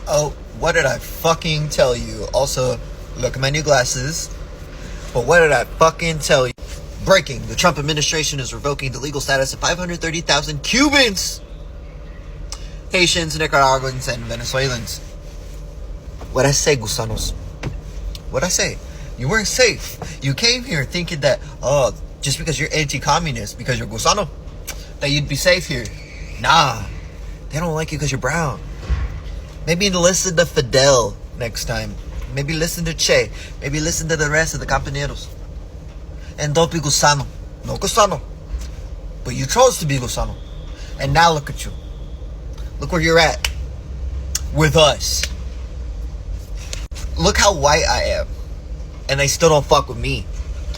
Oh, what did I fucking tell you? Also, look at my new glasses. But what did I fucking tell you? Breaking. The Trump administration is revoking the legal status of 530,000 Cubans, Haitians, Nicaraguans, and Venezuelans. What'd I say, gusanos? What'd I say? You weren't safe. You came here thinking that, just because you're anti-communist, because you're gusano, that you'd be safe here. Nah. They don't like you because you're brown. Maybe listen to Fidel next time. Maybe listen to Che. Maybe listen to the rest of the compañeros. And don't be gusano. No gusano. But you chose to be gusano. And now look at you. Look where you're at. With us. Look how white I am. And they still don't fuck with me.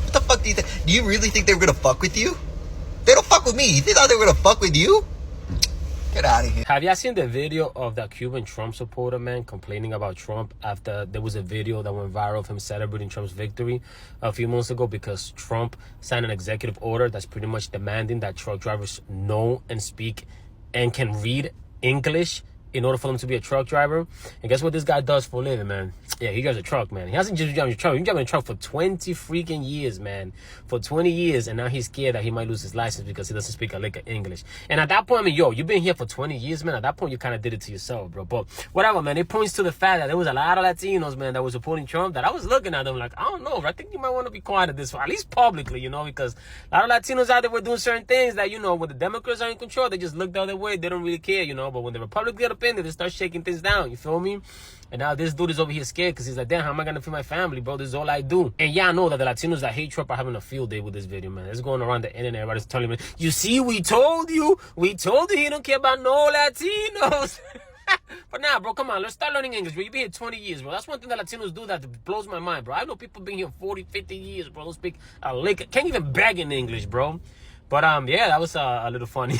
What the fuck do you think? Do you really think they were gonna fuck with you? They don't fuck with me. You think they were gonna fuck with you? Get out of here. Have y'all seen the video of that Cuban Trump supporter, man, complaining about Trump after there was a video that went viral of him celebrating Trump's victory a few months ago because Trump signed an executive order that's pretty much demanding that truck drivers know and speak and can read English in order for them to be a truck driver? And guess what this guy does for a living, man? Yeah, he drives a truck, man. He hasn't just driven a truck. He's driving a truck for 20 freaking years, man. For 20 years, and now he's scared that he might lose his license because he doesn't speak a lick of English. And at that point, I mean, yo, you've been here for 20 years, man. At that point, you kind of did it to yourself, bro. But whatever, man. It points to the fact that there was a lot of Latinos, man, that were supporting Trump, that I was looking at them like, I don't know, I think you might want to be quiet at this, at least publicly, you know, because a lot of Latinos out there were doing certain things that, you know, when the Democrats are in control, they just look the other way. They don't really care, you know. But when the Republicans get up in there, they start shaking things down, you feel me? And now this dude is over here scared because he's like, damn, how am I gonna feed my family, bro? This is all I do. And yeah, I know that the Latinos that hate Trump are having a field day with this video, man. It's going around the internet. Everybody's telling me, you see, we told you he don't care about no Latinos. But nah, bro, come on, let's start learning English, bro. You've been here 20 years, bro. That's one thing that Latinos do that blows my mind, bro. I know people been here 40, 50 years, bro. Don't speak a lick, can't even beg in English, bro. But yeah, that was a little funny.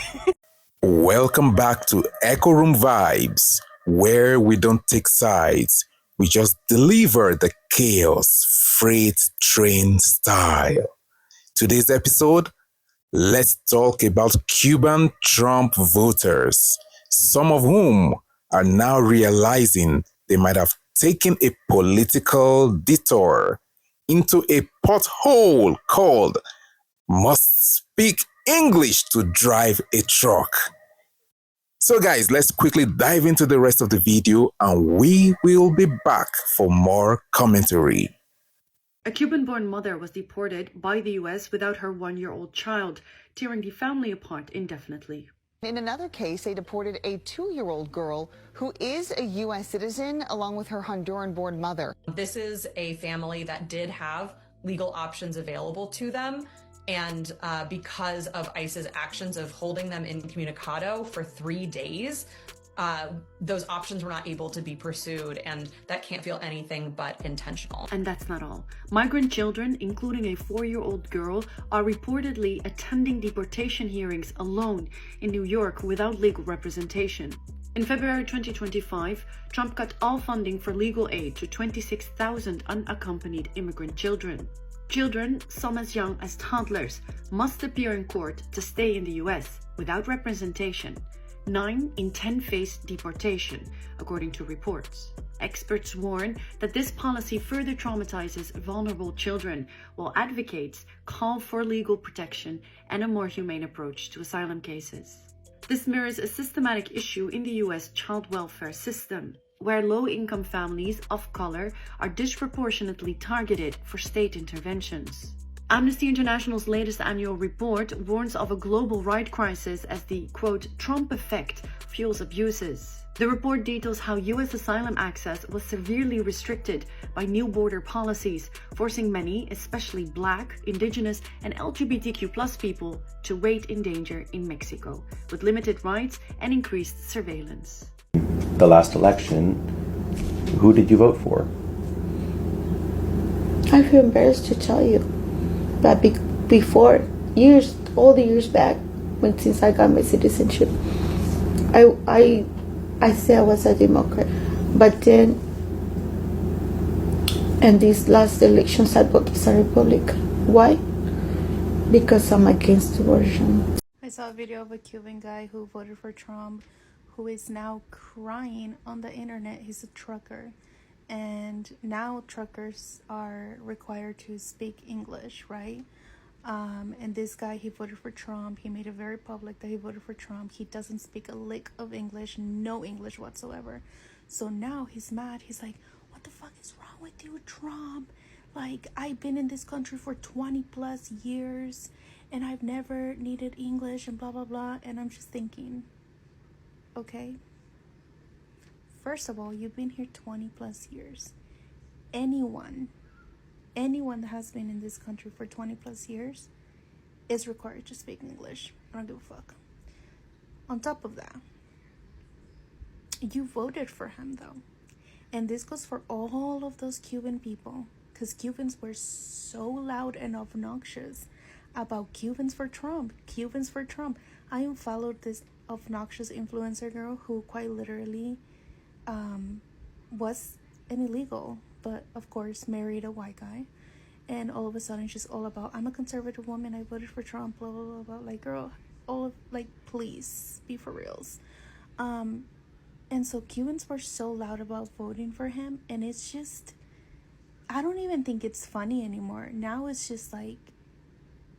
Welcome back to Echo Room Vibes, where we don't take sides. We just deliver the chaos freight train style. Today's episode, let's talk about Cuban Trump voters, some of whom are now realizing they might have taken a political detour into a pothole called must speak English to drive a truck. So guys, let's quickly dive into the rest of the video and we will be back for more commentary. A Cuban-born mother was deported by the U.S. without her one-year-old child, tearing the family apart indefinitely. In another case, they deported a 2-year-old girl who is a U.S. citizen along with her Honduran-born mother. This is a family that did have legal options available to them. And because of ICE's actions of holding them incommunicado for 3 days, those options were not able to be pursued, and that can't feel anything but intentional. And that's not all. Migrant children, including a 4-year-old girl, are reportedly attending deportation hearings alone in New York without legal representation. In February 2025, Trump cut all funding for legal aid to 26,000 unaccompanied immigrant children. Children, some as young as toddlers, must appear in court to stay in the U.S. without representation. 9 in 10 face deportation, according to reports. Experts warn that this policy further traumatizes vulnerable children, while advocates call for legal protection and a more humane approach to asylum cases. This mirrors a systematic issue in the U.S. child welfare system, where low-income families of color are disproportionately targeted for state interventions. Amnesty International's latest annual report warns of a global right crisis as the, quote, Trump effect fuels abuses. The report details how U.S. asylum access was severely restricted by new border policies, forcing many, especially Black, Indigenous, and LGBTQ+ people to wait in danger in Mexico, with limited rights and increased surveillance. The last election, who did you vote for? I feel embarrassed to tell you, but before years, all the years back, since I got my citizenship, I said I was a Democrat, but then, and these last elections, I voted as a Republican. Why? Because I'm against abortion. I saw a video of a Cuban guy who voted for Trump, who is now crying on the internet. He's a trucker, and now truckers are required to speak English, right? And this guy, he voted for Trump. He made it very public that he voted for Trump. He doesn't speak a lick of English, no English whatsoever. So now he's mad. He's like, what the fuck is wrong with you, Trump? Like, I've been in this country for 20 plus years and I've never needed English and blah, blah, blah. And I'm just thinking, okay, first of all, you've been here 20 plus years. Anyone that has been in this country for 20 plus years is required to speak English. I don't give a fuck. On top of that, you voted for him though. And this goes for all of those Cuban people, because Cubans were so loud and obnoxious about Cubans for Trump. Cubans for Trump. I unfollowed this obnoxious influencer girl who quite literally was an illegal, but of course married a white guy. And all of a sudden she's all about, I'm a conservative woman, I voted for Trump, blah, blah, blah, blah. Like, girl, please be for reals. And so Cubans were so loud about voting for him, and it's just, I don't even think it's funny anymore. Now it's just like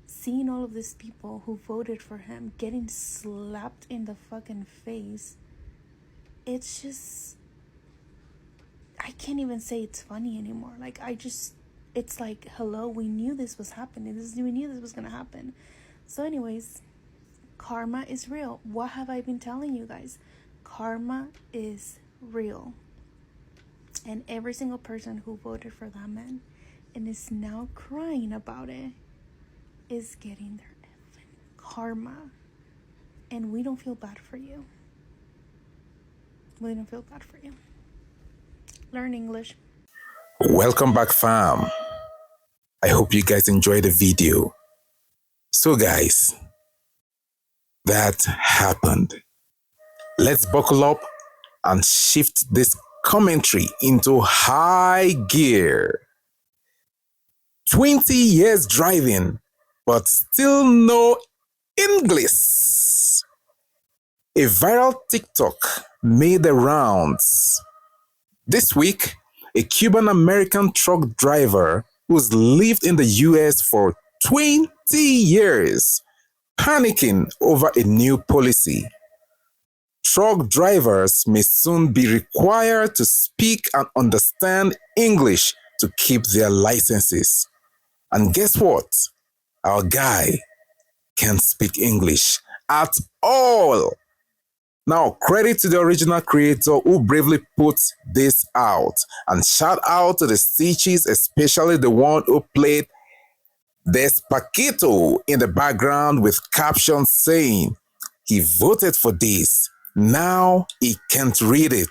seeing all of these people who voted for him getting slapped in the fucking face. It's just, I can't even say it's funny anymore. Like, it's like, hello, we knew this was happening. We knew this was gonna happen. So anyways, karma is real. What have I been telling you guys? Karma is real. And every single person who voted for that man and is now crying about it is getting their effing karma. And we don't feel bad for you. We don't feel bad for you. Learn English. Welcome back, fam. I hope you guys enjoyed the video. So guys, that happened. Let's buckle up and shift this commentary into high gear. 20 years driving, but still no Inglés. A viral TikTok made the rounds. This week, a Cuban-American truck driver who's lived in the US for 20 years, panicking over a new policy. Truck drivers may soon be required to speak and understand English to keep their licenses. And guess what? Our guy can't speak English at all. Now, credit to the original creator who bravely put this out. And shout out to the Stitches, especially the one who played Despacito in the background with captions saying, he voted for this. Now he can't read it.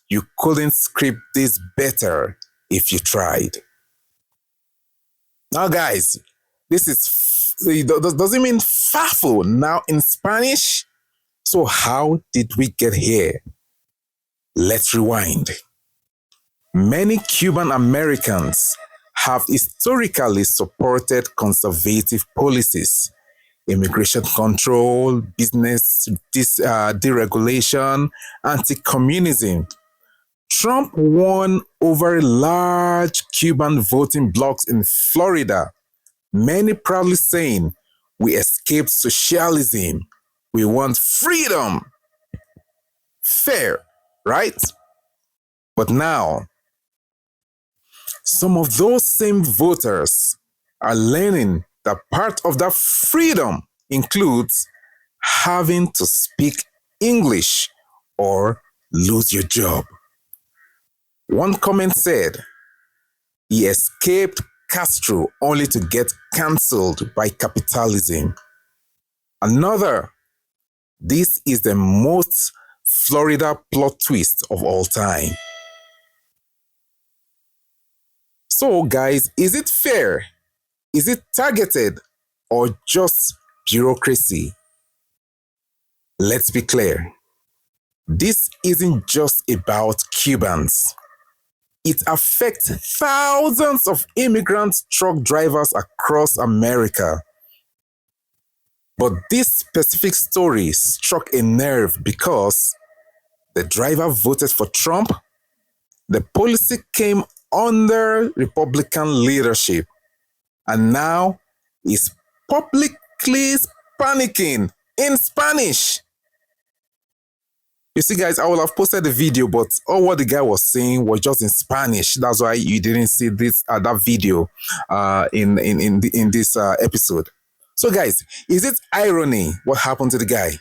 You couldn't script this better if you tried. Now, guys, this does it mean fafo now in Spanish? So how did we get here? Let's rewind. Many Cuban Americans have historically supported conservative policies, immigration control, business deregulation, anti-communism. Trump won over large Cuban voting blocks in Florida, many proudly saying, we escaped socialism. We want freedom. Fair, right? But now, some of those same voters are learning that part of that freedom includes having to speak English or lose your job. One comment said, he escaped Castro only to get cancelled by capitalism. Another, this is the most Florida plot twist of all time. So guys, is it fair? Is it targeted or just bureaucracy? Let's be clear. This isn't just about Cubans. It affects thousands of immigrant truck drivers across America. But this specific story struck a nerve because The driver voted for Trump. The policy came under Republican leadership, and now is publicly panicking in Spanish. You see, guys, I would have posted the video, but all what the guy was saying was just in Spanish. That's why you didn't see this that video in this episode. So, guys, is it irony what happened to the guy,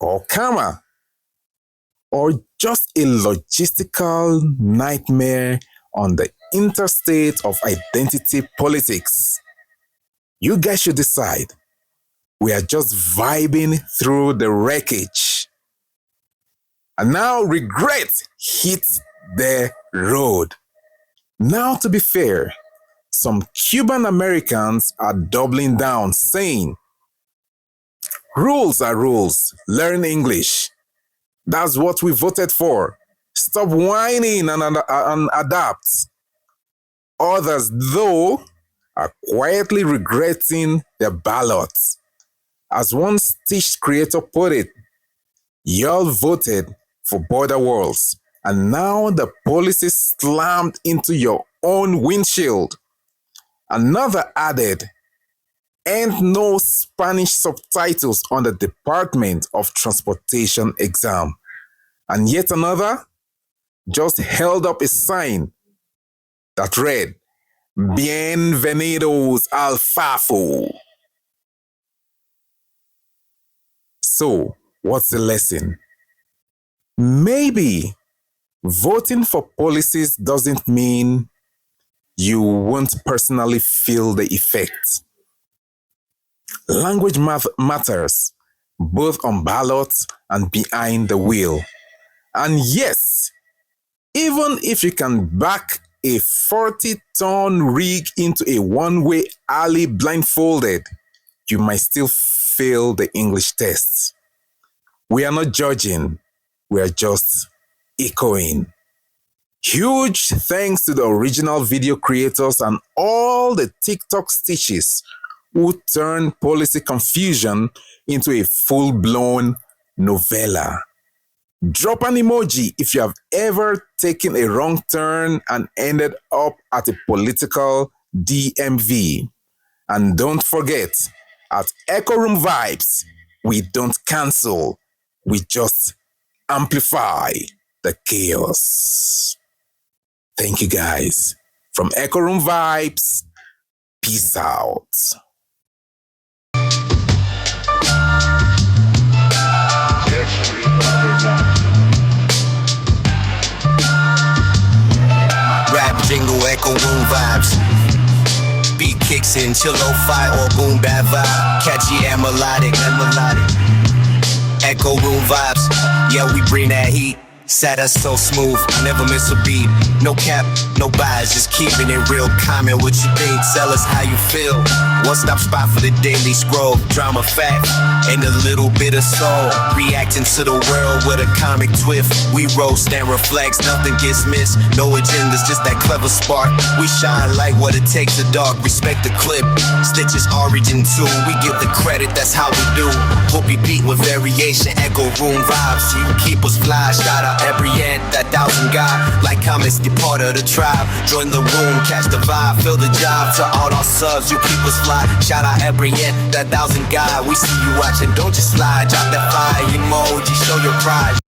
or karma, or just a logistical nightmare on the interstate of identity politics? You guys should decide. We are just vibing through the wreckage. And now regret hit the road. Now, to be fair, some Cuban Americans are doubling down, saying, rules are rules, learn English. That's what we voted for. Stop whining and adapt. Others, though, are quietly regretting their ballots. As one Stitch creator put it, y'all voted for border walls, and now the policy slammed into your own windshield. Another added, and no Spanish subtitles on the Department of Transportation exam. And yet another just held up a sign that read, Bienvenidos al Fafo. So, what's the lesson? Maybe voting for policies doesn't mean you won't personally feel the effect. Language matters, both on ballots and behind the wheel. And yes, even if you can back a 40-ton rig into a one-way alley blindfolded, you might still fail the English test. We are not judging, we are just echoing. Huge thanks to the original video creators and all the TikTok stitches who turned policy confusion into a full-blown novella. Drop an emoji if you have ever taken a wrong turn and ended up at a political DMV. And don't forget, at Echo Room Vibes, we don't cancel, we just amplify the chaos. Thank you, guys. From Echo Room Vibes, peace out. Rap jingle, Echo Room Vibes. Beat kicks in, chill lo-fi or boom bap vibe. Catchy and melodic. Echo Room Vibes, yeah, we bring that heat. Set us so smooth, never miss a beat. No cap, no bias, just keeping it real. Comment what you think, tell us how you feel. One-stop spot for the daily scroll. Drama, fact, and a little bit of soul. Reacting to the world with a comic twist. We roast and reflects, nothing gets missed. No agendas, just that clever spark. We shine like what it takes to dark. Respect the clip, Stitch's origin too. We give the credit, that's how we do. Hope you beat with variation, Echo Room Vibes. You keep us fly, shout out every end, that 1,000 guy. Like comments, deport of the tribe. Join the room, catch the vibe, fill the job. To all our subs, you keep us fly. Shout out every end, that 1,000 guy. We see you watching, don't just slide. Drop that fire emoji, show your pride.